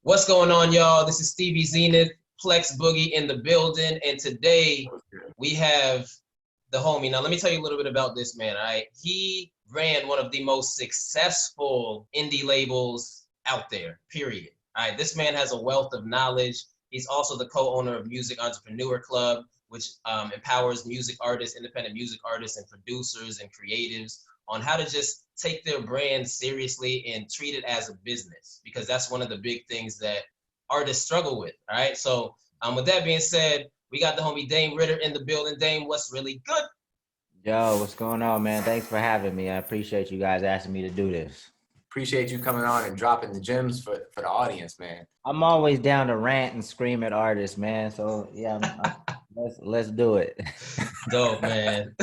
What's going on, y'all? This is Stevie Zenith, Plex Boogie in the building, and today we have the homie. Now, let me tell you a little bit about this man, all right? He ran one of the most successful indie labels out there, period. All right, this man has a wealth of knowledge. He's also the co-owner of Music Entrepreneur Club, which empowers music artists, independent music artists, and producers and creatives on how to just take their brand seriously and treat it as a business, because that's one of the big things that artists struggle with. All right. So with that being said, we got the homie Dame Ritter in the building. Dame, what's really good? Yo, what's going on, man? Thanks for having me. I appreciate you guys asking me to do this. Appreciate you coming on and dropping the gems for the audience, man. I'm always down to rant and scream at artists, man. So yeah, let's do it. Dope, man.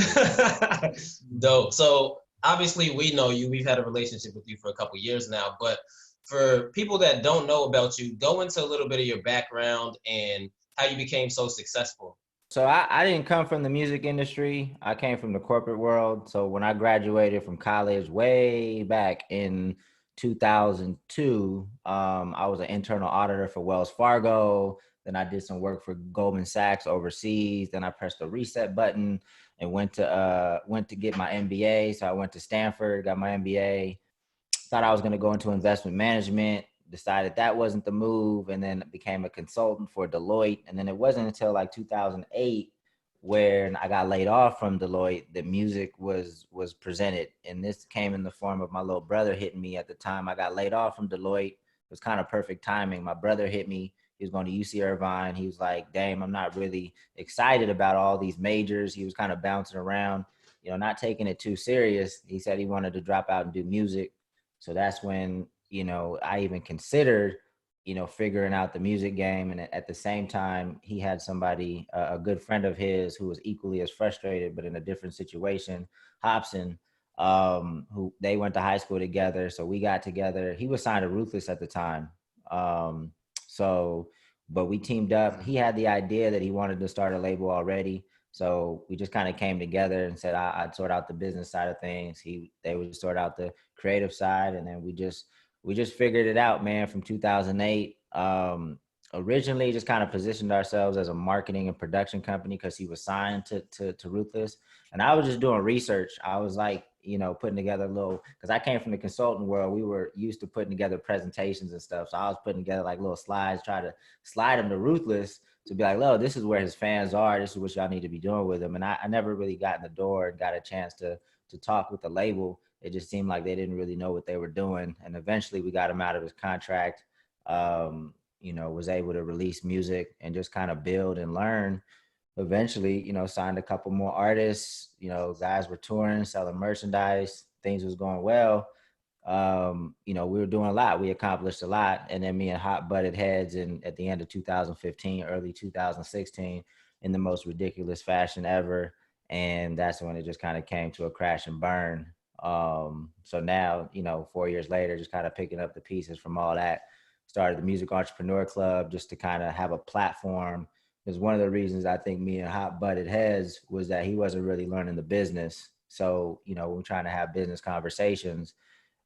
Dope. So obviously we know you. We've had a relationship with you for a couple years now, but for people that don't know about you, go into a little bit of your background and how you became so successful. So I didn't come from the music industry. I came from the corporate world. So when I graduated from college way back in 2002, I was an internal auditor for Wells Fargo. Then I did some work for Goldman Sachs overseas. Then I pressed the reset button and went to get my MBA. So I went to Stanford, got my MBA. Thought I was going to go into investment management, decided that wasn't the move, and then became a consultant for Deloitte. And then it wasn't until like 2008 when I got laid off from Deloitte that music was presented. And this came in the form of my little brother hitting me at the time I got laid off from Deloitte. It was kind of perfect timing. My brother hit me. He was going to UC Irvine. He was like, "Damn, I'm not really excited about all these majors." He was kind of bouncing around, not taking it too serious. He said he wanted to drop out and do music. So that's when, I even considered, figuring out the music game. And at the same time, he had somebody, a good friend of his who was equally as frustrated, but in a different situation, Hobson, who they went to high school together. So we got together. He was signed to Ruthless at the time. Um, so, but we teamed up. He had the idea that he wanted to start a label already. So we just kind of came together and said I'd sort out the business side of things. They would sort out the creative side, and then we just figured it out, man. From 2008, originally just kind of positioned ourselves as a marketing and production company because he was signed to Ruthless, and I was just doing research. I was like, putting together a little, because I came from the consulting world. We were used to putting together presentations and stuff, so I was putting together like little slides, try to slide them to Ruthless to be like, "Look, this is where his fans are. This is what y'all need to be doing with him." And I never really got in the door and got a chance to talk with the label. It just seemed like they didn't really know what they were doing. And eventually we got him out of his contract, was able to release music and just kind of build and learn. Eventually, signed a couple more artists, guys were touring, selling merchandise, things was going well. We were doing a lot. We accomplished a lot. And then me and Hot butted heads at the end of 2015, early 2016, in the most ridiculous fashion ever. And that's when it just kind of came to a crash and burn. So now, 4 years later, just kind of picking up the pieces from all that, started the Music Entrepreneur Club just to kind of have a platform. Because one of the reasons I think me and Hot butted heads was that he wasn't really learning the business. So, we're trying to have business conversations.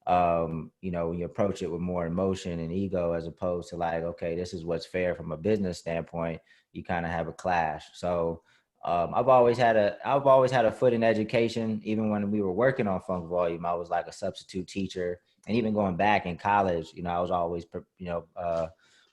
When you approach it with more emotion and ego, as opposed to like, okay, this is what's fair from a business standpoint, you kind of have a clash. So I've always had a foot in education. Even when we were working on Funk Volume, I was like a substitute teacher. And even going back in college, I was always,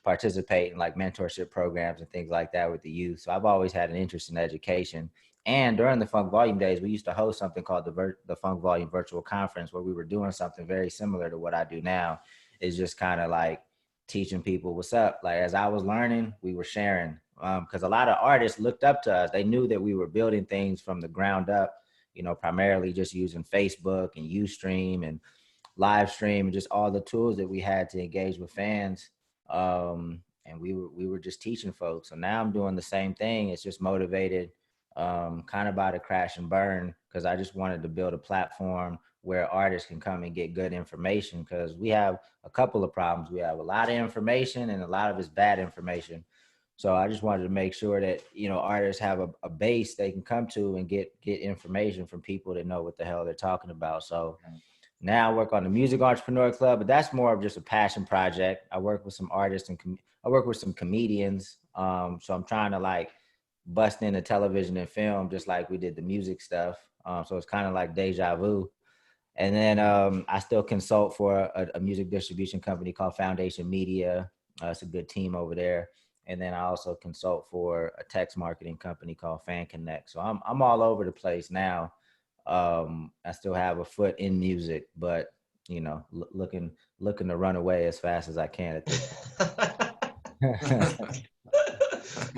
participate in like mentorship programs and things like that with the youth. So I've always had an interest in education. And during the Funk Volume days, we used to host something called the Funk Volume Virtual Conference, where we were doing something very similar to what I do now. Is just kind of like teaching people what's up. Like as I was learning, we were sharing. Because a lot of artists looked up to us. They knew that we were building things from the ground up, primarily just using Facebook and Ustream and live stream and just all the tools that we had to engage with fans. And we were just teaching folks. So now I'm doing the same thing. It's just motivated kind of by the crash and burn, because I just wanted to build a platform where artists can come and get good information, because we have a couple of problems. We have a lot of information and a lot of it's bad information. So I just wanted to make sure that, artists have a base they can come to and get information from people that know what the hell they're talking about. So Now I work on the Music Entrepreneur Club, but that's more of just a passion project. I work with some artists and I work with some comedians. So I'm trying to like bust into television and film, just like we did the music stuff. So it's kind of like deja vu. And then I still consult for a music distribution company called Foundation Media. It's a good team over there. And then I also consult for a text marketing company called Fan Connect. So I'm all over the place now. I still have a foot in music, but you know, looking to run away as fast as I can at this point.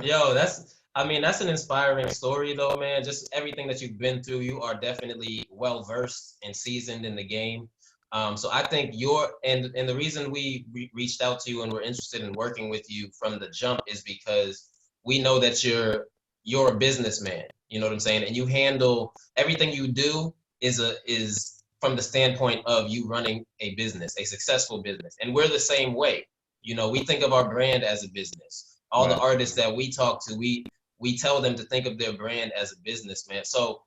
Yo, that's an inspiring story though, man. Just everything that you've been through, you are definitely well versed and seasoned in the game. So I think and the reason we reached out to you and we're interested in working with you from the jump is because we know that you're a businessman. You know what I'm saying? And you handle everything you do is from the standpoint of you running a business, a successful business. And we're the same way. You know, we think of our brand as a business. All the Right. artists that we talk to, we tell them to think of their brand as a business, man. So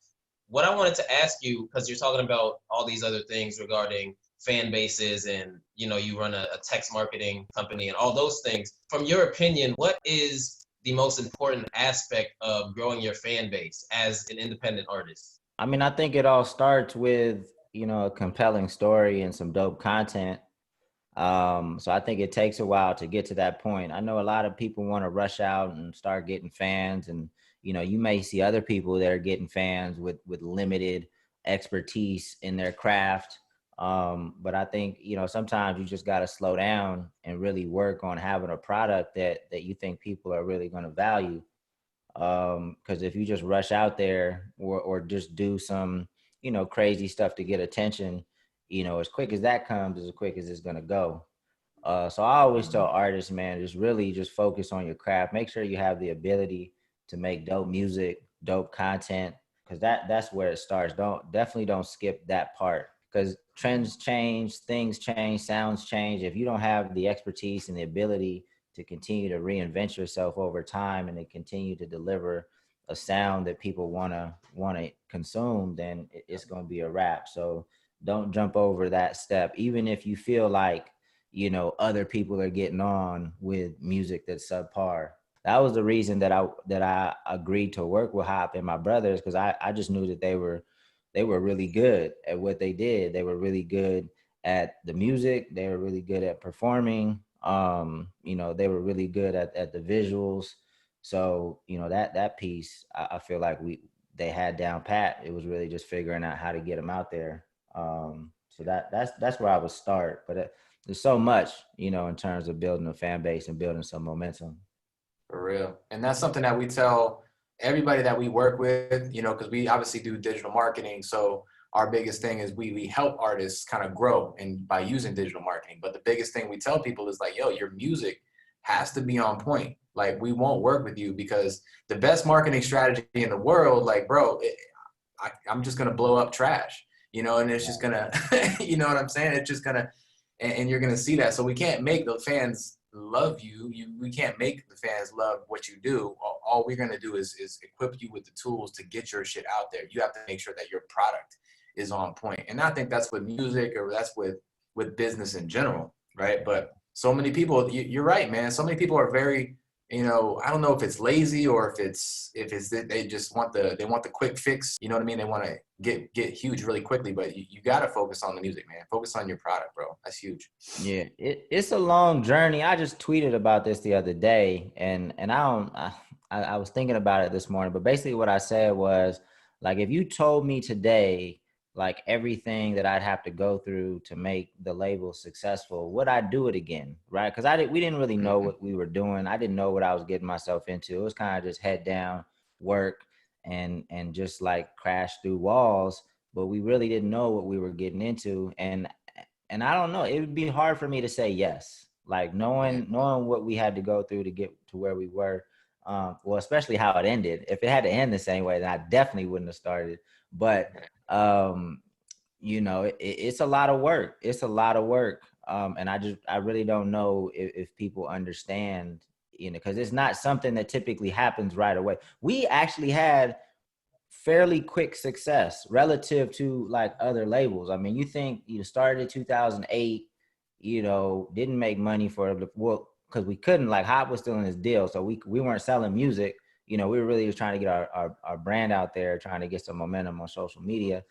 what I wanted to ask you, because you're talking about all these other things regarding fan bases and you run a text marketing company and all those things. From your opinion, what is the most important aspect of growing your fan base as an independent artist? I mean, I think it all starts with, a compelling story and some dope content. So I think it takes a while to get to that point. I know a lot of people want to rush out and start getting fans, and you may see other people that are getting fans with limited expertise in their craft. But I think sometimes you just got to slow down and really work on having a product that you think people are really going to value. Because if you just rush out there or just do some crazy stuff to get attention, as quick as that comes, as quick as it's gonna go. So I always tell artists, man, just really just focus on your craft. Make sure you have the ability to make dope music, dope content, because that's where it starts. Definitely don't skip that part, because trends change, things change, sounds change. If you don't have the expertise and the ability to continue to reinvent yourself over time and to continue to deliver a sound that people wanna consume, then it's gonna be a wrap. So don't jump over that step, even if you feel like other people are getting on with music that's subpar. That was the reason that I agreed to work with Hop and my brothers, because I just knew that they were really good at what they did. They were really good at the music. They were really good at performing. They were really good at the visuals. So that piece, I feel like they had down pat. It was really just figuring out how to get them out there. So that's where I would start. But there's so much, in terms of building a fan base and building some momentum. For real. And that's something that we tell everybody that we work with, because we obviously do digital marketing. So our biggest thing is we help artists kind of grow and by using digital marketing. But the biggest thing we tell people is like, yo, your music has to be on point. Like, we won't work with you because the best marketing strategy in the world, like, bro, I'm just going to blow up trash, and it's just going to, you know what I'm saying? It's just going to, and you're going to see that. So we can't make the fans love you. We can't make the fans love what you do. All we're going to do is equip you with the tools to get your shit out there. You have to make sure that your product is on point. And I think that's with music, or that's with business in general, right? But so many people, you're right, man. So many people are very, I don't know if it's lazy or if it's they just want the quick fix. You know what I mean? They want to get huge really quickly, but you got to focus on the music, man. Focus on your product, bro. That's huge. Yeah, it's a long journey. I just tweeted about this the other day, and I was thinking about it this morning, but basically what I said was, like, if you told me today, like, everything that I'd have to go through to make the label successful, would I do it again? Right? Because we didn't really know what we were doing. I didn't know what I was getting myself into. It was kind of just head down work and just like crash through walls, but we really didn't know what we were getting into. And I don't know, it would be hard for me to say yes, like knowing what we had to go through to get to where we were. Well, especially how it ended. If it had to end the same way, then I definitely wouldn't have started. But it's a lot of work. It's a lot of work. And I really don't know if people understand, because it's not something that typically happens right away. We actually had fairly quick success relative to like other labels. I mean, you think you started in 2008, didn't make money for well, because we couldn't, like Hop was still in his deal. So we weren't selling music. We were really just trying to get our brand out there, trying to get some momentum on social media.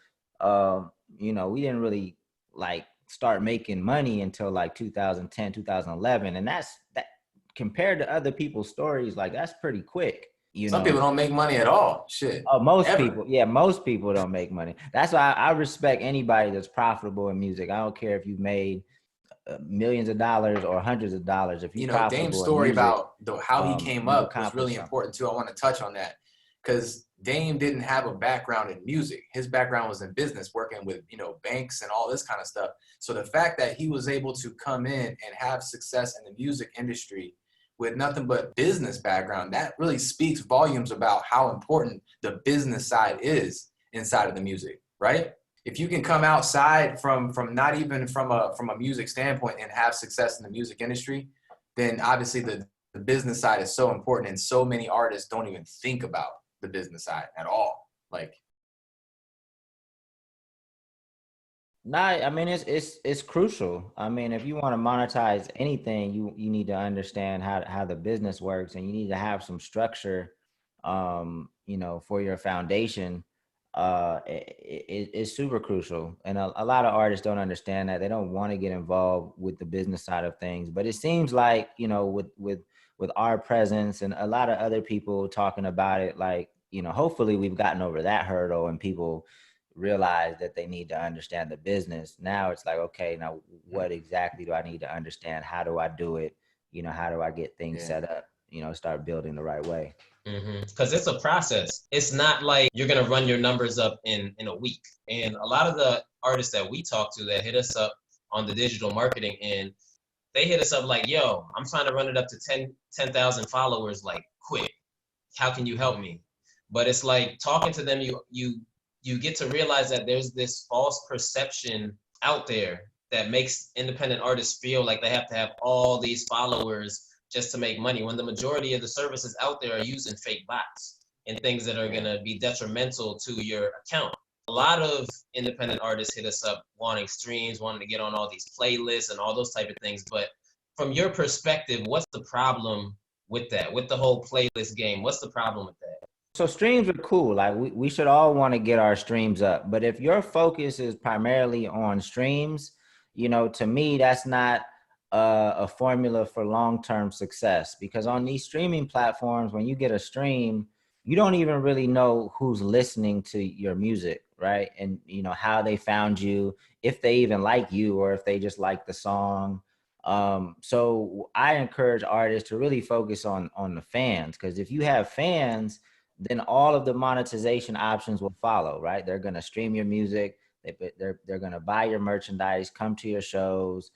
We didn't really like start making money until like 2010, 2011. And that compared to other people's stories, like that's pretty quick. Some people don't make money at all. Shit. Oh, most people don't make money. That's why I respect anybody that's profitable in music. I don't care if you've made millions of dollars or hundreds of dollars. If you're profitable Dame's story in music, about how he came up was really something. important too. I want to touch on that because Dame didn't have a background in music. His background was in business, working with, banks and all this kind of stuff. So the fact that he was able to come in and have success in the music industry with nothing but business background, that really speaks volumes about how important the business side is inside of the music, right? If you can come outside from not even from a music standpoint and have success in the music industry, then obviously the business side is so important, and so many artists don't even think about the business side at all. Like, I mean, it's crucial. I mean, if you want to monetize anything, you need to understand how the business works, and you need to have some structure, for your foundation. It's super crucial, and a lot of artists don't understand that. They don't want to get involved with the business side of things, but it seems like with our presence and a lot of other people talking about it, like hopefully we've gotten over that hurdle and people realize that they need to understand the business. Now it's like, okay, now what exactly do I need to understand? How do I do it? How do I get things set up? Start building the right way. Because it's a process. It's not like you're gonna run your numbers up in a week. And a lot of the artists that we talk to that hit us up on the digital marketing end, they hit us up like, yo, I'm trying to run it up to 10,000 followers like quick. How can you help me? But it's like talking to them, you get to realize that there's this false perception out there that makes independent artists feel like they have to have all these followers just to make money, when the majority of the services out there are using fake bots and things that are going to be detrimental to your account. A lot of independent artists hit us up wanting streams, wanting to get on all these playlists and all those type of things. But from your perspective, what's the problem with that, with the whole playlist game? What's the problem with that? So streams are cool. Like we should all want to get our streams up. But if your focus is primarily on streams, to me, that's not a formula for long-term success, because on these streaming platforms, when you get a stream, you don't even really know who's listening to your music, right? And how they found you, if they even like you, or if they just like the song. So I encourage artists to really focus on the fans, because if you have fans, then all of the monetization options will follow, right? They're going to stream your music. They're going to buy your merchandise, come to your shows,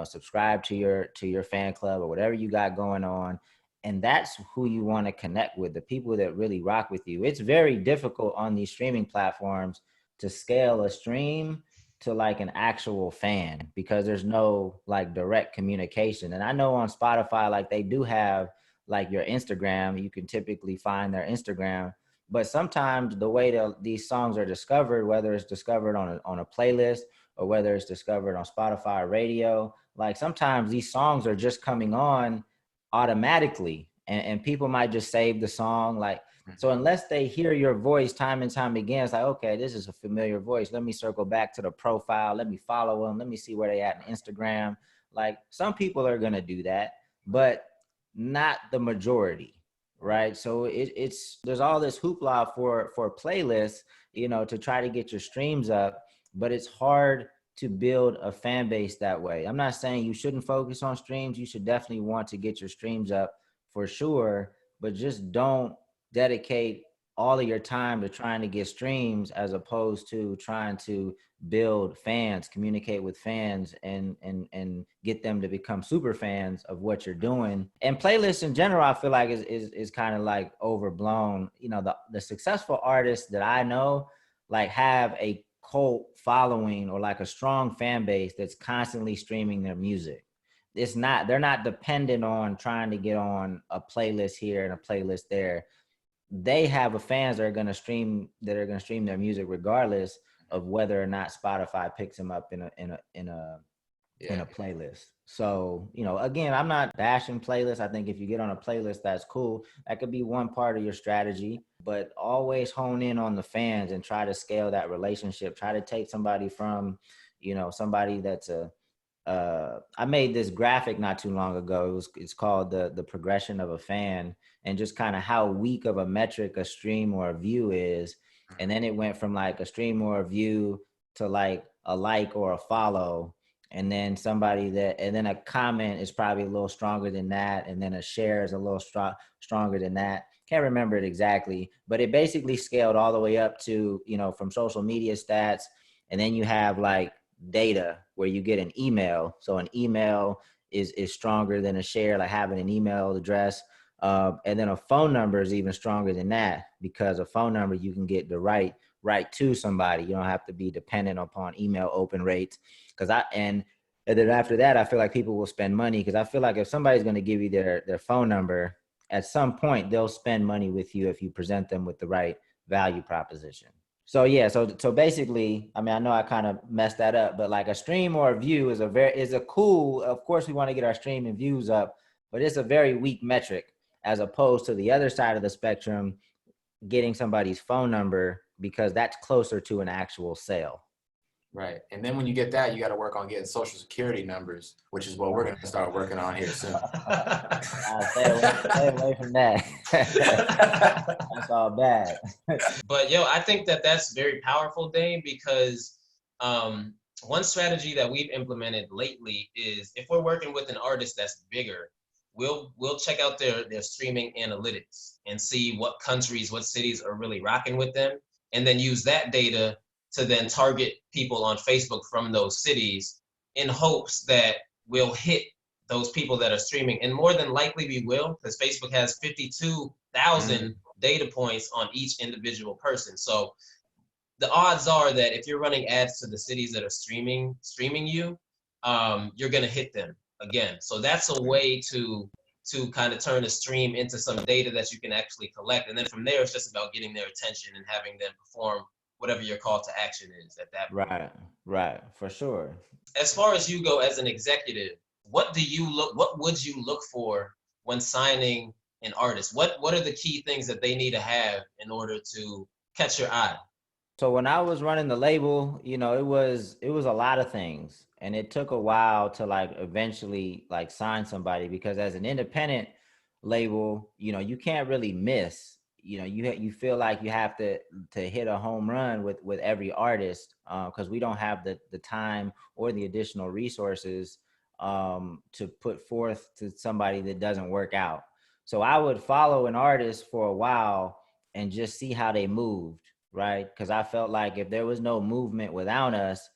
subscribe to your fan club or whatever you got going on. And that's who you want to connect with, the people that really rock with you. It's very difficult on these streaming platforms to scale a stream to like an actual fan, because there's no like direct communication. And I know on Spotify, like they do have like your Instagram, you can typically find their Instagram, but sometimes the way these songs are discovered, whether it's discovered on a playlist or whether it's discovered on Spotify radio, like sometimes these songs are just coming on automatically, and people might just save the song. Like, so unless they hear your voice time and time again, it's like, okay, this is a familiar voice. Let me circle back to the profile. Let me follow them. Let me see where they at in Instagram. Like some people are going to do that, but not the majority, right? So there's all this hoopla for playlists, to try to get your streams up, but it's hard to build a fan base that way. I'm not saying you shouldn't focus on streams. You should definitely want to get your streams up for sure, but just don't dedicate all of your time to trying to get streams as opposed to trying to build fans, communicate with fans, and get them to become super fans of what you're doing. And playlists in general, I feel like is kind of like overblown. The successful artists that I know like have a cult following or like a strong fan base that's constantly streaming their music. They're not dependent on trying to get on a playlist here and a playlist there. they have a fans that are going to stream their music regardless of whether or not Spotify picks them up in a playlist. So, again, I'm not bashing playlists. I think if you get on a playlist, that's cool. That could be one part of your strategy, but always hone in on the fans and try to scale that relationship. Try to take somebody from, somebody that's I made this graphic not too long ago. It's called the progression of a fan, and just kind of how weak of a metric a stream or a view is. And then it went from like a stream or a view to like a like or a follow, and then and then a comment is probably a little stronger than that, and then a share is a little stronger than that. Can't remember it exactly, but it basically scaled all the way up to, from social media stats. And then you have like data where you get an email. So an email is stronger than a share, like having an email address. And then a phone number is even stronger than that, because a phone number you can get the right to somebody. You don't have to be dependent upon email open rates. And then after that, I feel like people will spend money, because I feel like if somebody's going to give you their phone number, at some point they'll spend money with you if you present them with the right value proposition. So yeah, so basically, I mean, I know I kind of messed that up, but like a stream or a view is a cool. Of course, we want to get our stream and views up, but it's a very weak metric, as opposed to the other side of the spectrum, getting somebody's phone number, because that's closer to an actual sale. Right. And then when you get that, you got to work on getting social security numbers, which is what we're going to start working on here soon. Stay away from that. That's all bad. But I think that's very powerful, Dane, because one strategy that we've implemented lately is, if we're working with an artist that's bigger, we'll check out their streaming analytics and see what countries, what cities are really rocking with them, and then use that data to then target people on Facebook from those cities, in hopes that we'll hit those people that are streaming. And more than likely we will, because Facebook has 52,000 data points on each individual person. So the odds are that if you're running ads to the cities that are streaming you, you're gonna hit them again. So that's a way to kind of turn a stream into some data that you can actually collect. And then from there, it's just about getting their attention and having them perform whatever your call to action is at that point. Right, for sure. As far as you go as an executive, what would you look for when signing an artist? What are the key things that they need to have in order to catch your eye? So when I was running the label, it was a lot of things, and it took a while to like eventually like sign somebody, because as an independent label, you can't really miss. You feel like you have to hit a home run with every artist, because we don't have the time or the additional resources to put forth to somebody that doesn't work out. So I would follow an artist for a while and just see how they moved, right? Because I felt like if there was no movement without us,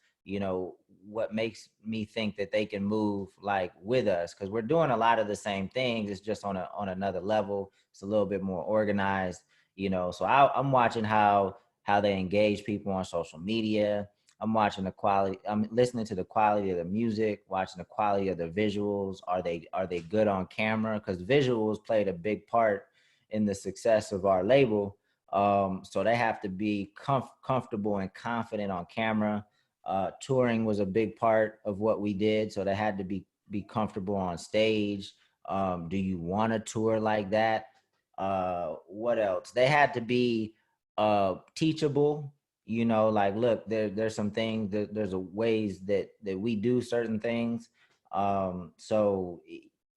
what makes me think that they can move like with us, because we're doing a lot of the same things. It's just on another level. It's a little bit more organized, so I'm watching how they engage people on social media. I'm watching the quality. I'm listening to the quality of the music, watching the quality of the visuals. Are they good on camera? Because visuals played a big part in the success of our label. So they have to be comfortable and confident on camera. Touring was a big part of what we did, so they had to be comfortable on stage. Do you want to tour like that? What else? They had to be teachable. Like, look, there's some things there's a ways that we do certain things. So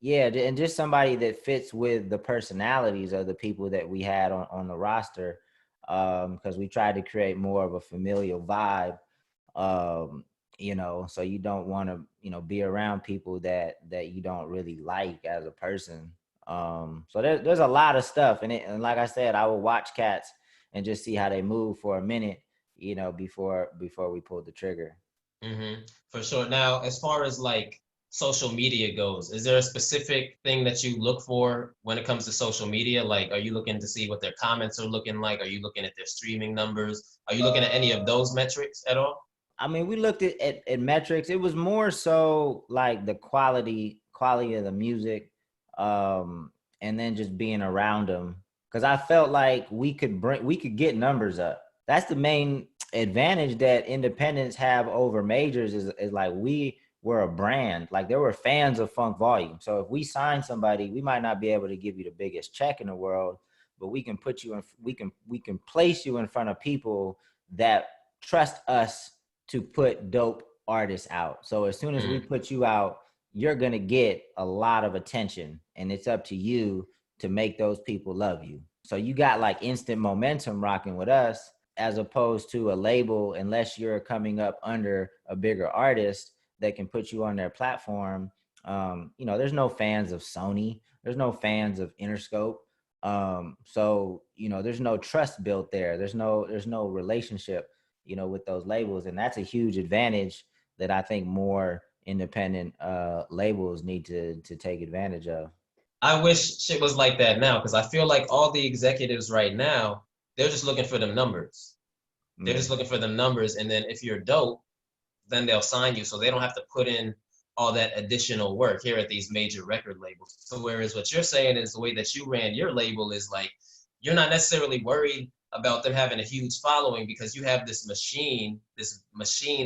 yeah, and just somebody that fits with the personalities of the people that we had on the roster, because we tried to create more of a familial vibe. So you don't want to be around people that you don't really like as a person. So there's a lot of stuff in it, and like I said, I will watch cats and just see how they move for a minute, before we pull the trigger. For sure. Now, as far as like social media goes, is there a specific thing that you look for when it comes to social media? Like, are you looking to see what their comments are looking like? Are you looking at their streaming numbers? Are you looking at any of those metrics at all? I mean, we looked at metrics. It was more so like the quality of the music, and then just being around them. because I felt like we could get numbers up. That's the main advantage that independents have over majors is like we were a brand. Like there were fans of Funk Volume. So if we sign somebody, we might not be able to give you the biggest check in the world, but we can put you in, we can place you in front of people that trust us to put dope artists out. So as soon as we put you out, you're gonna get a lot of attention, and it's up to you to make those people love you. So you got like instant momentum rocking with us, as opposed to a label, unless you're coming up under a bigger artist that can put you on their platform. There's no fans of Sony, there's no fans of Interscope. So there's no trust built there. There's no relationship, with those labels, and that's a huge advantage that I think more independent labels need to take advantage of. I wish shit was like that now, because I feel like all the executives right now, they're just looking for them numbers. They're just looking for the numbers, and then if you're dope, then they'll sign you, so they don't have to put in all that additional work here at these major record labels. So whereas what you're saying is the way that you ran your label is like, you're not necessarily worried about them having a huge following because you have this machine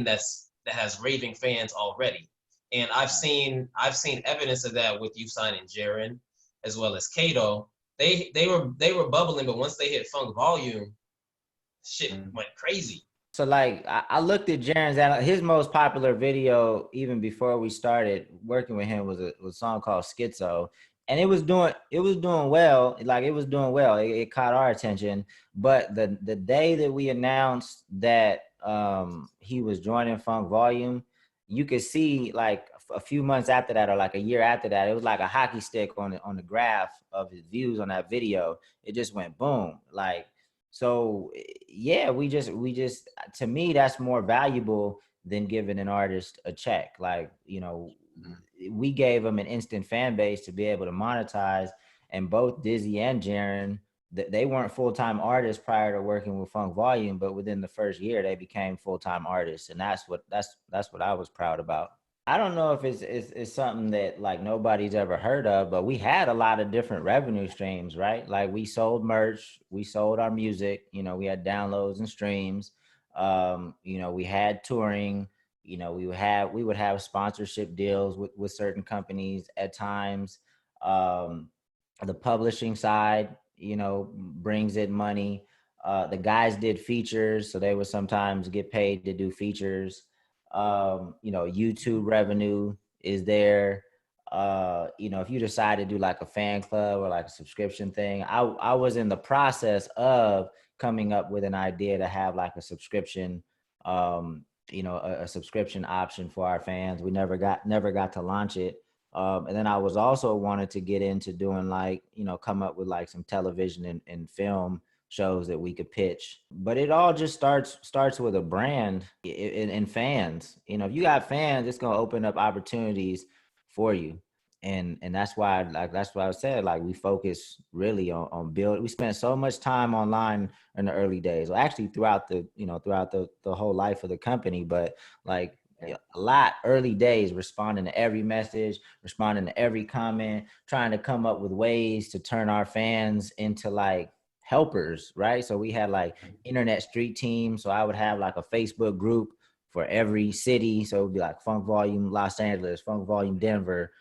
that has raving fans already. And I've seen evidence of that with you signing Jaren as well as Kato. They were bubbling, but once they hit Funk Volume, shit went crazy. So like I looked at Jaren's, his most popular video even before we started working with him was a song called Schizo, and it was doing well. Like it was doing well. It caught our attention. But the day that we announced that he was joining Funk Volume, you could see like a few months after that, or like a year after that, it was like a hockey stick on the graph of his views on that video. It just went boom. Like, so yeah, we just to me that's more valuable than giving an artist a check. Like, we gave them an instant fan base to be able to monetize, and both Dizzy and Jaren, they weren't full-time artists prior to working with Funk Volume, but within the first year they became full-time artists, and that's what I was proud about. I don't know if it's something that like nobody's ever heard of, but we had a lot of different revenue streams, right? Like we sold merch, we sold our music, we had downloads and streams. We had touring, we would have sponsorship deals with certain companies at times. The publishing side, brings in money. The guys did features, so they would sometimes get paid to do features. YouTube revenue is there. If you decide to do like a fan club or like a subscription thing, I was in the process of coming up with an idea to have like a subscription, a subscription option for our fans. We never got to launch it. And then I was also wanted to get into doing like, come up with like some television and film shows that we could pitch. But it all just starts with a brand and fans. If you got fans, it's gonna open up opportunities for you. And that's why that's what I said, like we focus really on build. We spent so much time online in the early days. Well, actually throughout the whole life of the company, but like a lot early days, responding to every message, responding to every comment, trying to come up with ways to turn our fans into like helpers, right? So we had like internet street teams. So I would have like a Facebook group for every city. So it would be like Funk Volume Los Angeles, Funk Volume Denver,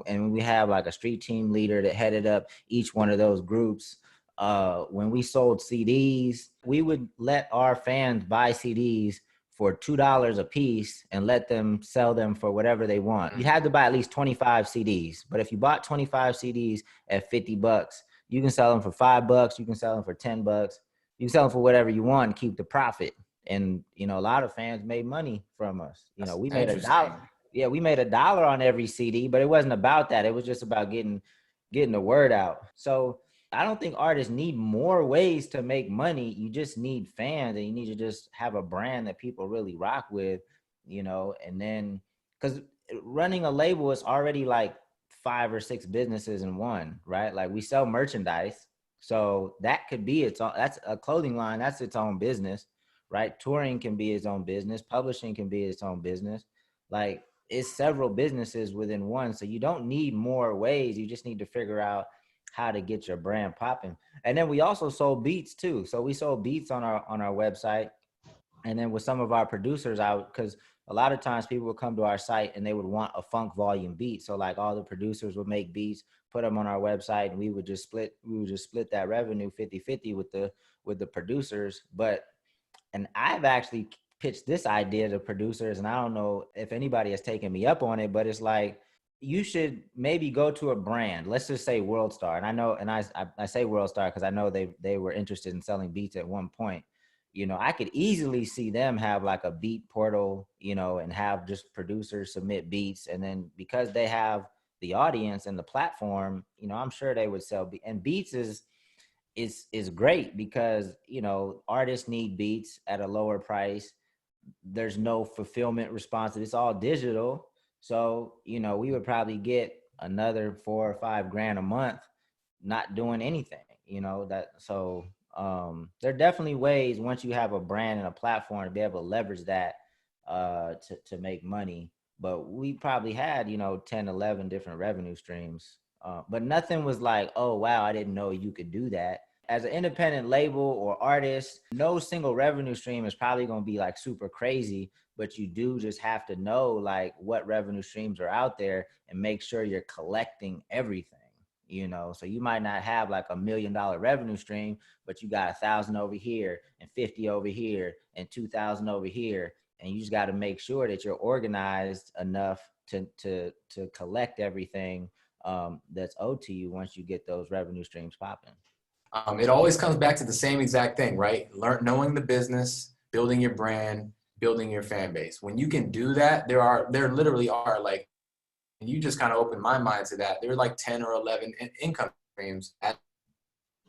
and we have like a street team leader that headed up each one of those groups. When we sold CDs, we would let our fans buy CDs for $2 a piece and let them sell them for whatever they want. You had to buy at least 25 CDs, but if you bought 25 CDs at $50, you can sell them for $5. You can sell them for $10. You can sell them for whatever you want and keep the profit. And, a lot of fans made money from us. We made $1. Yeah, we made $1 on every CD, but it wasn't about that. It was just about getting the word out. So I don't think artists need more ways to make money. You just need fans, and you need to just have a brand that people really rock with, and then, because running a label is already like 5 or 6 businesses in one, right? Like we sell merchandise. So that could be that's a clothing line. That's its own business, right? Touring can be its own business. Publishing can be its own business. Like it's several businesses within one. So you don't need more ways. You just need to figure out how to get your brand popping. And then we also sold beats too. So we sold beats on our website. And then with some of our producers out, because a lot of times people would come to our site and they would want a funk volume beat. So like all the producers would make beats, put them on our website, and we would just split that revenue 50-50 with the producers. But and I've actually pitched this idea to producers, and I don't know if anybody has taken me up on it, but it's like, you should maybe go to a brand. Let's just say World Star. And I know, and I say World Star because I know they were interested in selling beats at one point. You know, I could easily see them have like a beat portal, you know, and have just producers submit beats. And then because they have the audience and the platform, you know, I'm sure they would sell and beats is great because, you know, artists need beats at a lower price. There's no fulfillment response. It's all digital. So, you know, we would probably get another 4 or 5 grand a month not doing anything, you know, that. So there are definitely ways once you have a brand and a platform to be able to leverage that to make money. But we probably had, you know, 10, 11 different revenue streams. But nothing was like, oh, wow, I didn't know you could do that. As an independent label or artist, no single revenue stream is probably going to be like super crazy, but you do just have to know like what revenue streams are out there and make sure you're collecting everything, you know? So you might not have like $1 million revenue stream, but you got 1,000 over here and 50 over here and 2,000 over here. And you just got to make sure that you're organized enough to collect everything that's owed to you once you get those revenue streams popping. It always comes back to the same exact thing, right? Knowing the business, building your brand, building your fan base. When you can do that, there literally are like, and you just kind of opened my mind to that. There are like 10 or 11 income streams as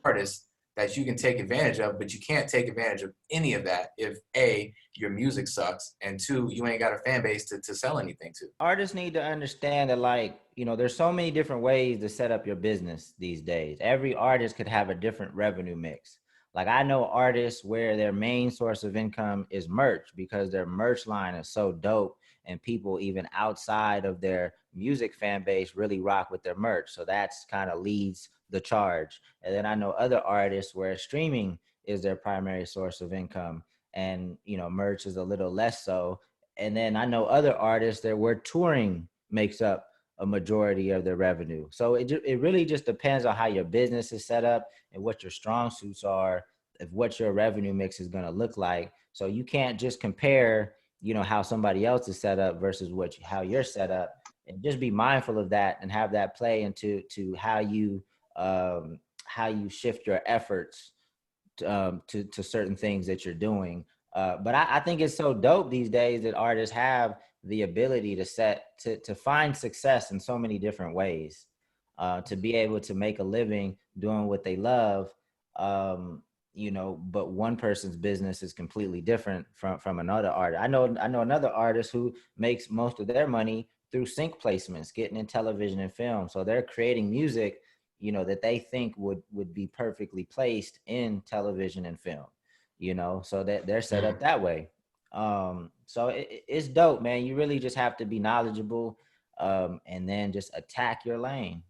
artists that you can take advantage of, but you can't take advantage of any of that if A, your music sucks, and 2, you ain't got a fan base to sell anything to. Artists need to understand that, like, you know, there's so many different ways to set up your business these days. Every artist could have a different revenue mix. Like, I know artists where their main source of income is merch because their merch line is so dope, and people even outside of their music fan base really rock with their merch. So that's kind of leads the charge. And then I know other artists where streaming is their primary source of income, and, you know, merch is a little less so. And then I know other artists that where touring makes up a majority of their revenue. So it really just depends on how your business is set up and what your strong suits are, of what your revenue mix is going to look like. So you can't just compare, you know, how somebody else is set up versus how you're set up, and just be mindful of that and have that play into how you shift your efforts to certain things that you're doing. But I think it's so dope these days that artists have the ability to find success in so many different ways, to be able to make a living doing what they love. You know, but one person's business is completely different from another artist. I know another artist who makes most of their money through sync placements, getting in television and film. So they're creating music, you know, that they think would be perfectly placed in television and film, you know, so that they're set up that way. So it's dope, man. You really just have to be knowledgeable, and then just attack your lane.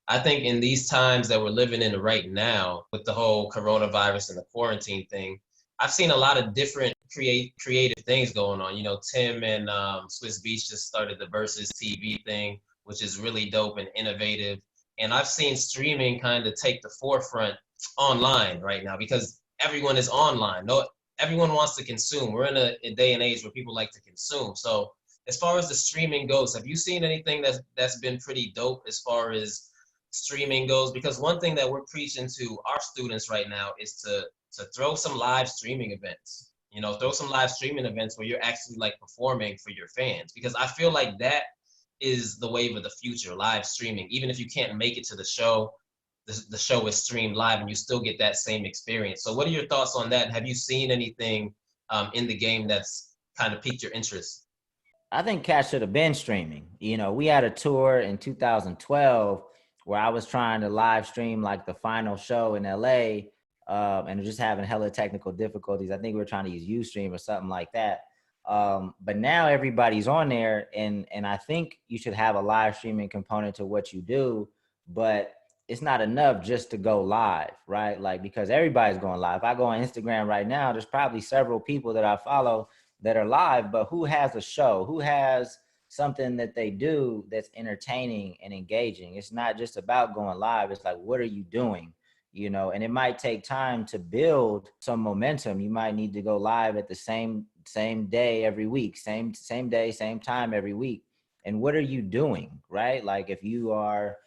I think in these times that we're living in right now, with the whole coronavirus and the quarantine thing, I've seen a lot of different creative things going on. You know, Tim and Swiss Beats just started the Versus TV thing, which is really dope and innovative. And I've seen streaming kind of take the forefront online right now because everyone is online. No, everyone wants to consume. We're in a day and age where people like to consume. So as far as the streaming goes, have you seen anything that's been pretty dope as far as streaming goes? Because one thing that we're preaching to our students right now is to throw some live streaming events. You know, throw some live streaming events where you're actually like performing for your fans, because I feel like that is the wave of the future, live streaming. Even if you can't make it to the show, the show is streamed live and you still get that same experience. So what are your thoughts on that? Have you seen anything in the game that's kind of piqued your interest? I think cats should have been streaming. You know, we had a tour in 2012 where I was trying to live stream like the final show in LA, and just having hella technical difficulties. I think we were trying to use Ustream or something like that. But now everybody's on there, and I think you should have a live streaming component to what you do. But it's not enough just to go live, right? Like, because everybody's going live. If I go on Instagram right now, there's probably several people that I follow that are live, but who has a show? Who has something that they do that's entertaining and engaging? It's not just about going live. It's like, what are you doing? You know, and it might take time to build some momentum. You might need to go live at the same day every week, same day, same time every week. And what are you doing, right? Like, if you are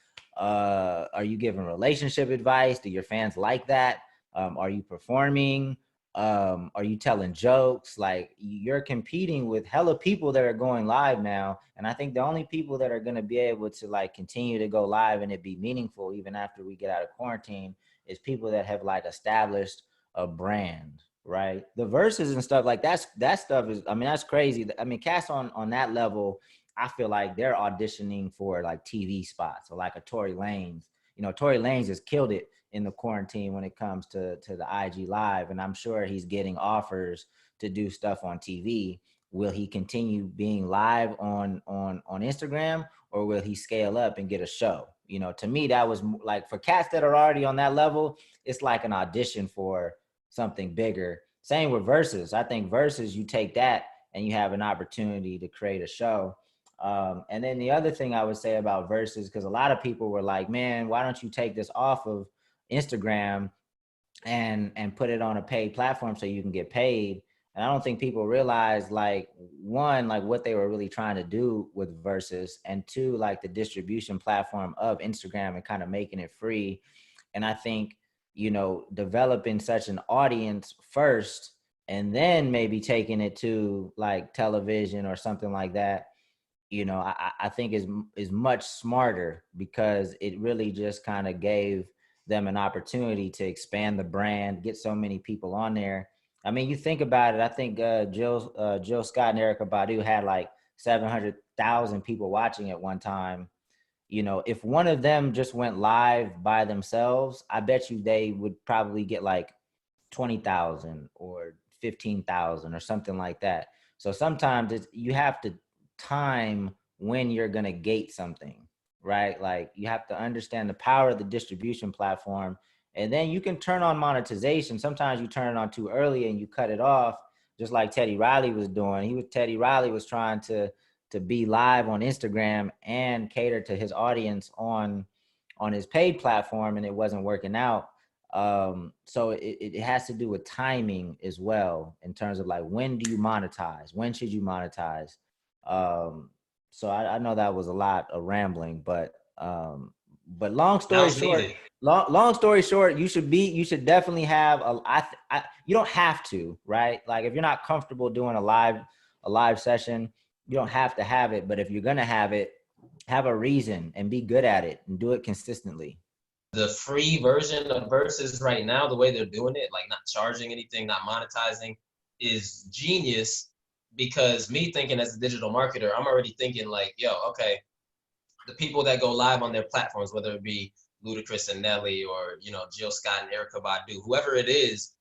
you giving relationship advice? Do your fans like that? Are you performing? Are you telling jokes? Like, you're competing with hella people that are going live now. And I think the only people that are going to be able to like continue to go live and it be meaningful even after we get out of quarantine is people that have like established a brand, right? The verses and stuff like that stuff is, I mean, that's crazy. I mean, cats on that level, I feel like they're auditioning for like TV spots or like a Tory Lanez. You know, Tory Lanez has killed it in the quarantine when it comes to the IG live, and I'm sure he's getting offers to do stuff on TV. Will he continue being live on Instagram, or will he scale up and get a show? You know, to me, that was like, for cats that are already on that level, it's like an audition for something bigger. Same with verses. I think verses, you take that and you have an opportunity to create a show. And then the other thing I would say about verses, because a lot of people were like, man, why don't you take this off of Instagram and put it on a paid platform so you can get paid? And I don't think people realize, like, one, like what they were really trying to do with verses, and two, like the distribution platform of Instagram and kind of making it free. And I think, you know, developing such an audience first and then maybe taking it to like television or something like that, you know, I think is much smarter, because it really just kind of gave them an opportunity to expand the brand, get so many people on there. I mean, you think about it. I think Jill Scott and Erica Badu had like 700,000 people watching at one time. You know, if one of them just went live by themselves, I bet you they would probably get like 20,000 or 15,000 or something like that. So sometimes you have to time when you're going to gate something, right? Like, you have to understand the power of the distribution platform, and then you can turn on monetization. Sometimes you turn it on too early and you cut it off, just like Teddy Riley was doing. Teddy Riley was trying to be live on Instagram and cater to his audience on his paid platform, and it wasn't working out. So it has to do with timing as well, in terms of like, when do you monetize? When should you monetize? So I know that was a lot of rambling, but long story short, long story short, you should definitely have you don't have to, right? Like, if you're not comfortable doing a live session, you don't have to have it. But if you're gonna have it, have a reason and be good at it and do it consistently. The free version of verses right now, the way they're doing it, like not charging anything, not monetizing, is genius. Because me thinking as a digital marketer, I'm already thinking like, yo, okay, the people that go live on their platforms, whether it be Ludacris and Nelly, or, you know, Jill Scott and Erica Badu, whoever it is,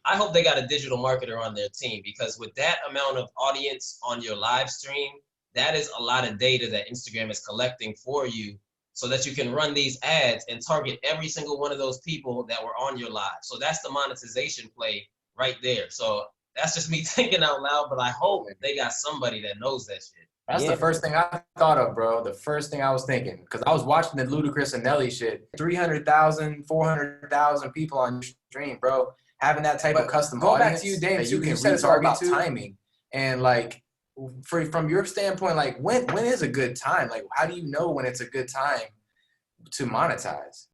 I hope they got a digital marketer on their team, because with that amount of audience on your live stream, that is a lot of data that Instagram is collecting for you, so that you can run these ads and target every single one of those people that were on your live. So that's the monetization play right there. So that's just me thinking out loud, but I hope they got somebody that knows that shit. That's the first thing I thought of, bro. The first thing I was thinking, because I was watching the Ludacris and Nelly shit. 300,000, 400,000 people on your stream, bro. Having that type of custom audience. Go back to you, Dame, too, because you said it's all about timing. And like, from your standpoint, like, when is a good time? Like, how do you know when it's a good time to monetize?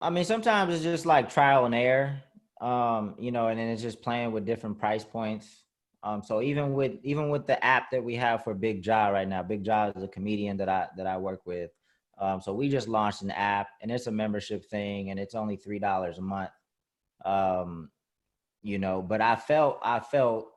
I mean, sometimes it's just like trial and error, you know, and then it's just playing with different price points. So even with the app that we have for Big Ja right now, Big Ja is a comedian that I work with. So we just launched an app, and it's a membership thing, and it's only $3 a month. You know, but I felt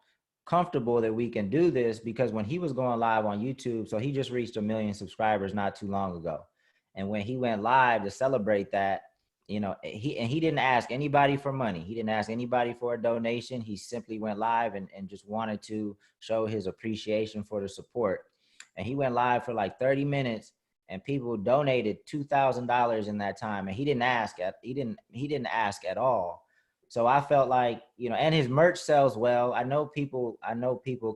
comfortable that we can do this, because when he was going live on YouTube, so he just reached 1 million subscribers not too long ago. And when he went live to celebrate that, you know, he didn't ask anybody for money. He didn't ask anybody for a donation. He simply went live and just wanted to show his appreciation for the support. And he went live for like 30 minutes, and people donated $2,000 in that time, and he didn't ask at all. So I felt like, and his merch sells well. I know people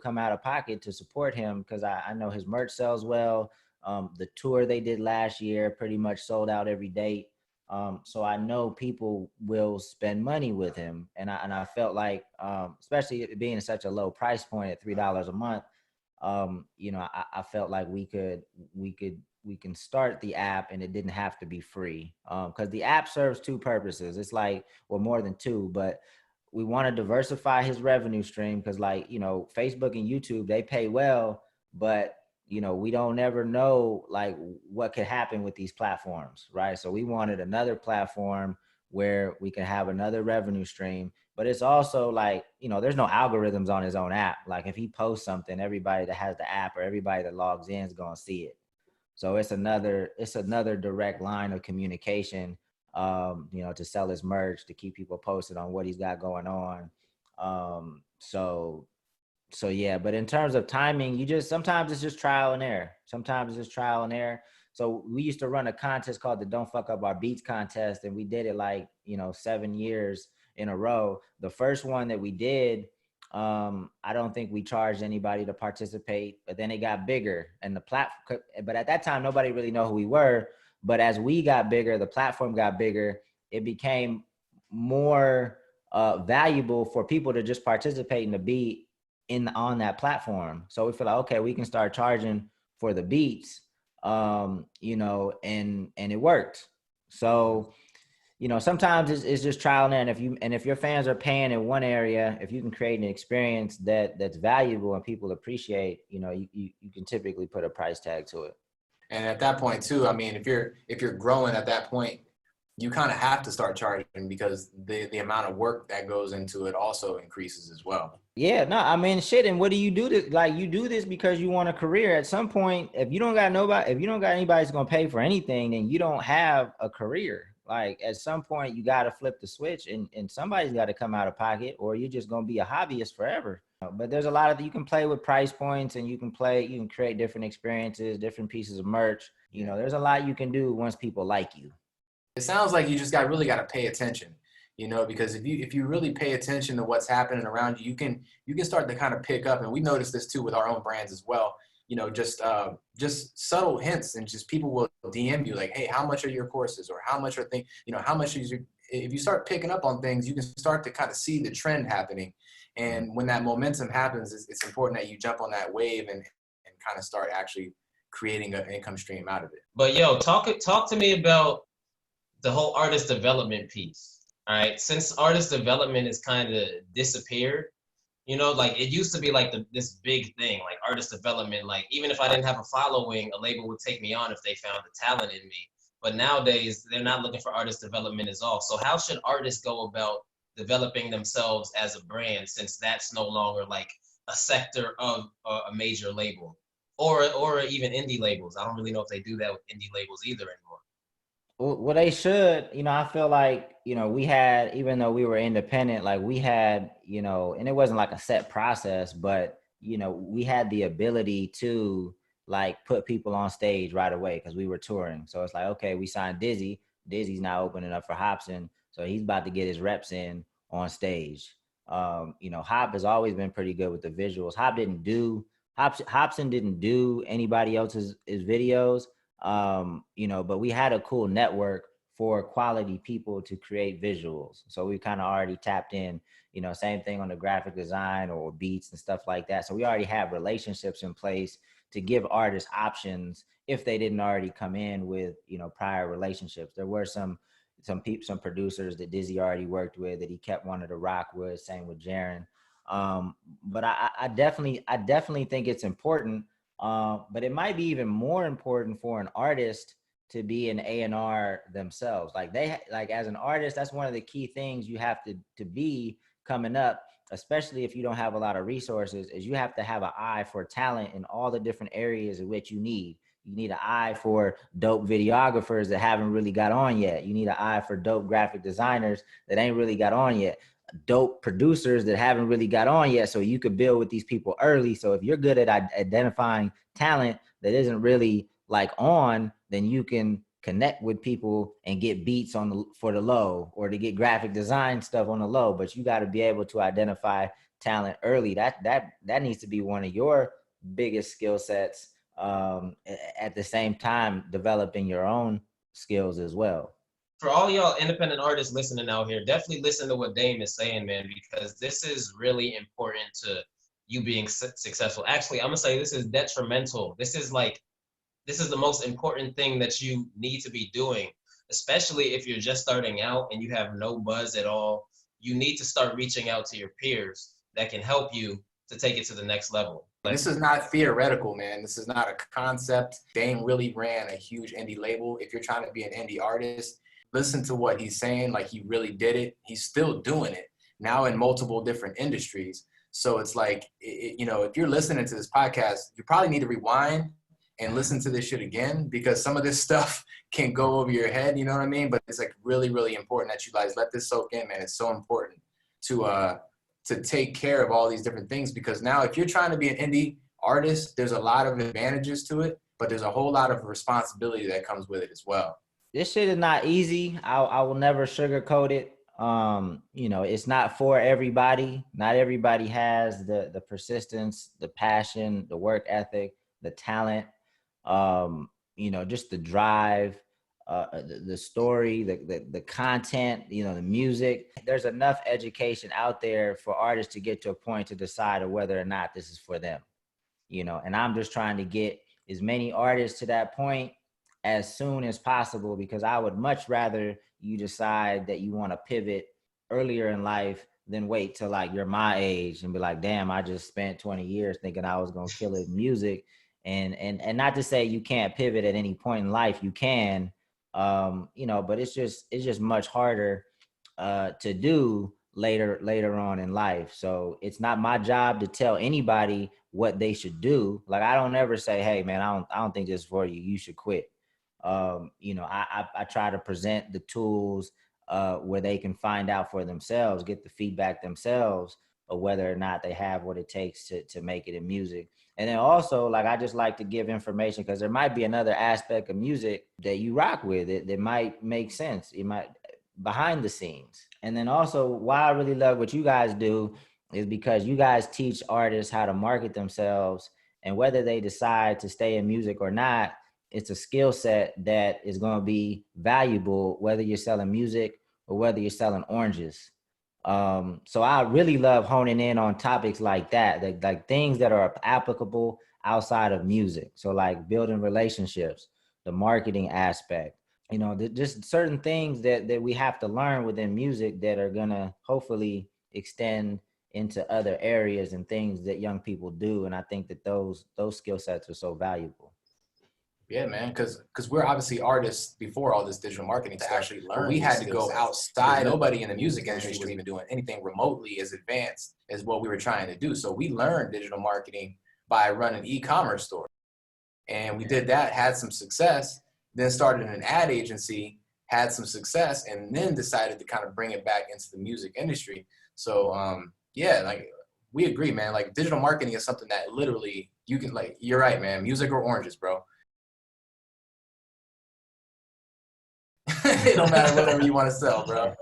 come out of pocket to support him because I know his merch sells well. The tour they did last year pretty much sold out every date. So I know people will spend money with him, and I felt like, especially it being such a low price point at $3 a month, I felt like we can start the app and it didn't have to be free, because the app serves two purposes. It's like, well, more than two, but we want to diversify his revenue stream because, like, Facebook and YouTube, they pay well, but we don't ever know like what could happen with these platforms, right? So we wanted another platform where we can have another revenue stream, but it's also like, there's no algorithms on his own app. Like if he posts something, everybody that has the app or everybody that logs in is going to see it. So it's another direct line of communication, to sell his merch, to keep people posted on what he's got going on. So yeah, but in terms of timing, sometimes it's just trial and error. So we used to run a contest called the Don't Fuck Up Our Beats contest, and we did it like, 7 years in a row. The first one that we did, I don't think we charged anybody to participate, but then it got bigger, and but at that time, nobody really know who we were. But as we got bigger, the platform got bigger, it became more valuable for people to just participate in the beat on that platform. So we feel like, okay, we can start charging for the beats, and it worked. So, sometimes it's just trial and error. And if your fans are paying in one area, if you can create an experience that's valuable and people appreciate, you can typically put a price tag to it. And at that point too, I mean, if you're growing at that point, you kind of have to start charging because the amount of work that goes into it also increases as well. Yeah, no, I mean, shit. And what do you do this? Like, you do this because you want a career. At some point, if you don't got anybody that's gonna pay for anything, then you don't have a career. Like, at some point, you got to flip the switch, and somebody's got to come out of pocket, or you're just gonna be a hobbyist forever. But there's a lot of, you can play with price points, and you can create different experiences, different pieces of merch. There's a lot you can do once people like you. It sounds like you just really got to pay attention, because if you really pay attention to what's happening around you, you can start to kind of pick up. And we noticed this too with our own brands as well. Just subtle hints, and just people will DM you like, hey, how much are your courses, or how much are things, how much is your, if you start picking up on things, you can start to kind of see the trend happening. And when that momentum happens, it's important that you jump on that wave and kind of start actually creating an income stream out of it. But yo, talk to me about the whole artist development piece. All right, since artist development has kind of disappeared, like it used to be like this big thing, like artist development. Like even if I didn't have a following, a label would take me on if they found the talent in me. But nowadays, they're not looking for artist development at all. So how should artists go about developing themselves as a brand, since that's no longer like a sector of a major label, or even indie labels? I don't really know if they do that with indie labels either anymore. Well, they should. I feel like, we had, even though we were independent, like we had, and it wasn't like a set process, but, we had the ability to like put people on stage right away because we were touring. So it's like, okay, we signed Dizzy. Dizzy's now opening up for Hobson. So he's about to get his reps in on stage. Hop has always been pretty good with the visuals. Hobson didn't do anybody else's videos. But we had a cool network for quality people to create visuals. So we kind of already tapped in, same thing on the graphic design or beats and stuff like that. So we already have relationships in place to give artists options if they didn't already come in with, prior relationships. There were some producers that Dizzy already worked with that he kept wanting to rock with, same with Jaren. But I definitely think it's important. But it might be even more important for an artist to be an A&R themselves. Like as an artist, that's one of the key things you have to be coming up, especially if you don't have a lot of resources, is you have to have an eye for talent in all the different areas in which you need. You need an eye for dope videographers that haven't really got on yet. You need an eye for dope graphic designers that ain't really got on yet. Dope producers that haven't really got on yet, so you could build with these people early. So if you're good at identifying talent that isn't really like on, then you can connect with people and get beats for the low, or to get graphic design stuff on the low. But you got to be able to identify talent early. That needs to be one of your biggest skill sets. At the same time, developing your own skills as well. For all y'all independent artists listening out here, definitely listen to what Dame is saying, man, because this is really important to you being successful. Actually, I'm gonna say this is detrimental. This is the most important thing that you need to be doing, especially if you're just starting out and you have no buzz at all. You need to start reaching out to your peers that can help you to take it to the next level. This is not theoretical, man. This is not a concept. Dame really ran a huge indie label. If you're trying to be an indie artist, listen to what he's saying. Like, he really did it. He's still doing it now in multiple different industries. So it's like, you know, if you're listening to this podcast, you probably need to rewind and listen to this shit again, because some of this stuff can go over your head, you know what I mean? But it's like really, really important that you guys let this soak in, man. It's so important to take care of all these different things, because now if you're trying to be an indie artist, there's a lot of advantages to it, but there's a whole lot of responsibility that comes with it as well. This shit is not easy. I will never sugarcoat it. You know, it's not for everybody. Not everybody has the persistence, the passion, the work ethic, the talent, you know, just the drive, the story, the content, you know, the music. There's enough education out there for artists to get to a point to decide whether or not this is for them, you know. And I'm just trying to get as many artists to that point as soon as possible, because I would much rather you decide that you want to pivot earlier in life than wait till like you're my age and be like, damn, I just spent 20 years thinking I was gonna kill it in music. And not to say you can't pivot at any point in life, you can, you know, but it's just much harder to do later on in life. So it's not my job to tell anybody what they should do. Like, I don't ever say, hey man, I don't think this is for you, you should quit. You know, I try to present the tools where they can find out for themselves, get the feedback themselves of whether or not they have what it takes to make it in music. And then also, like, I just like to give information, because there might be another aspect of music that you rock with it that might make sense. It might behind the scenes. And then also, why I really love what you guys do is because you guys teach artists how to market themselves, and whether they decide to stay in music or not, it's a skill set that is going to be valuable, whether you're selling music or whether you're selling oranges. So I really love honing in on topics like that, like things that are applicable outside of music. So like building relationships, the marketing aspect, you know, just certain things that we have to learn within music that are gonna hopefully extend into other areas and things that young people do. And I think that those skill sets are so valuable. Yeah, man, because we're obviously artists before all this digital marketing stuff. Actually learn, we had to go outside. Nobody in the music industry was even doing anything remotely as advanced as what we were trying to do. So we learned digital marketing by running e-commerce stores, and we did that, had some success, then started an ad agency, had some success, and then decided to kind of bring it back into the music industry. So yeah, like, we agree, man. Like, digital marketing is something that literally you can, like, you're right, man. Music or oranges, bro. It don't matter, whatever you want to sell, bro.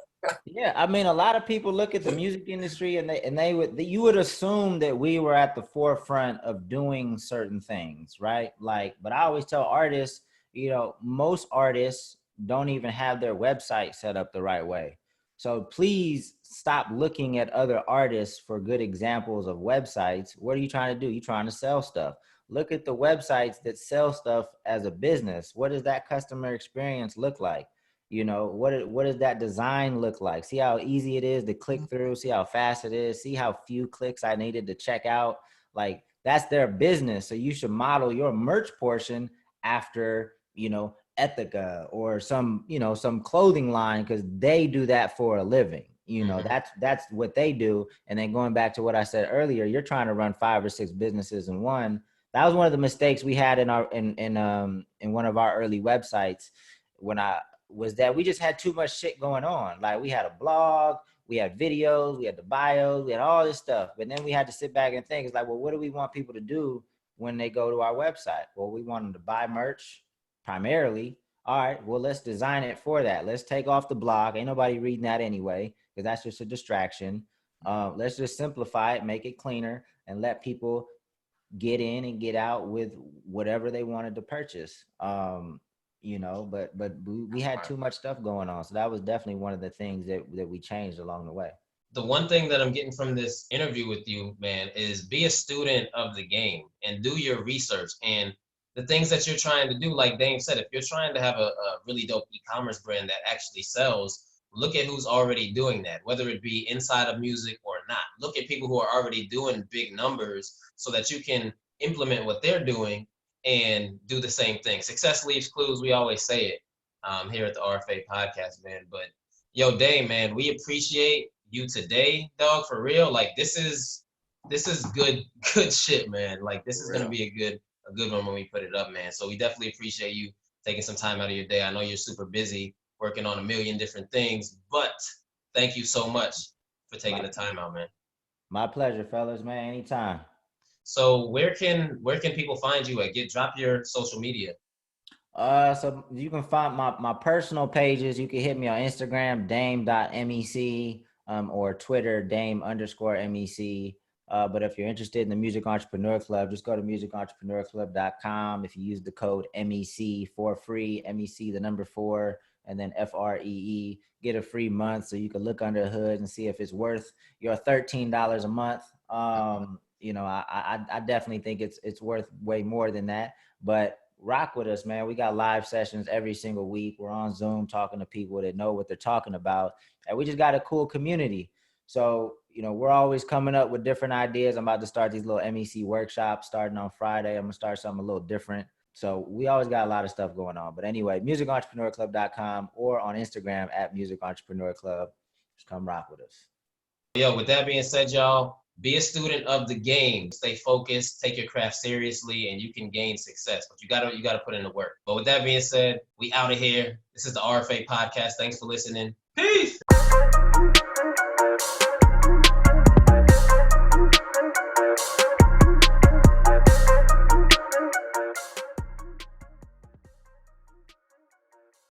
Yeah, I mean, a lot of people look at the music industry and you would assume that we were at the forefront of doing certain things, right? Like, but I always tell artists, you know, most artists don't even have their website set up the right way. So please stop looking at other artists for good examples of websites. What are you trying to do? You're trying to sell stuff. Look at the websites that sell stuff as a business. What does that customer experience look like? You know, what does that design look like? See how easy it is to click through, see how fast it is, see how few clicks I needed to check out. Like, that's their business. So you should model your merch portion after, you know, Ethica or some, you know, some clothing line, because they do that for a living. You know, that's what they do. And then going back to what I said earlier, you're trying to run 5 or 6 businesses in one. That was one of the mistakes we had in one of our early websites was that we just had too much shit going on. Like, we had a blog, we had videos, we had the bios, we had all this stuff. But then we had to sit back and think, it's like, well, what do we want people to do when they go to our website? Well, we want them to buy merch, primarily. All right, well, let's design it for that. Let's take off the blog. Ain't nobody reading that anyway, because that's just a distraction. Let's just simplify it, make it cleaner, and let people get in and get out with whatever they wanted to purchase. But we had too much stuff going on. So that was definitely one of the things that we changed along the way. The one thing that I'm getting from this interview with you, man, is be a student of the game and do your research. And the things that you're trying to do, like Dame said, if you're trying to have a really dope e-commerce brand that actually sells, look at who's already doing that, whether it be inside of music or not. Look at people who are already doing big numbers so that you can implement what they're doing and do the same thing. Success leaves clues. We always say it here at the RFA podcast, man. But yo, Dame, man, we appreciate you today, dog, for real. Like this is good shit, man. Like this is gonna be a good one when we put it up, man. So we definitely appreciate you taking some time out of your day. I know you're super busy working on a million different things, but thank you so much for taking the time out, man. My pleasure, fellas, man. Anytime. So where can people find you at? Drop your social media. So you can find my personal pages. You can hit me on Instagram, dame.mec, or Twitter, dame_mec. But if you're interested in the Music Entrepreneur Club, just go to musicentrepreneur.club.com. If you use the code MEC for free, MEC, the number 4, and then FREE, get a free month so you can look under the hood and see if it's worth your $13 a month. I definitely think it's worth way more than that, but rock with us, man. We got live sessions every single week. We're on Zoom talking to people that know what they're talking about, and we just got a cool community. So, we're always coming up with different ideas. I'm about to start these little MEC workshops starting on Friday. I'm gonna start something a little different. So we always got a lot of stuff going on. But anyway, musicentrepreneur.club.com or on Instagram at Music Entrepreneur Club. Just come rock with us. Yo, with that being said, y'all, be a student of the game. Stay focused, take your craft seriously, and you can gain success. But you gotta put in the work. But with that being said, we out of here. This is the RFA podcast. Thanks for listening. Peace.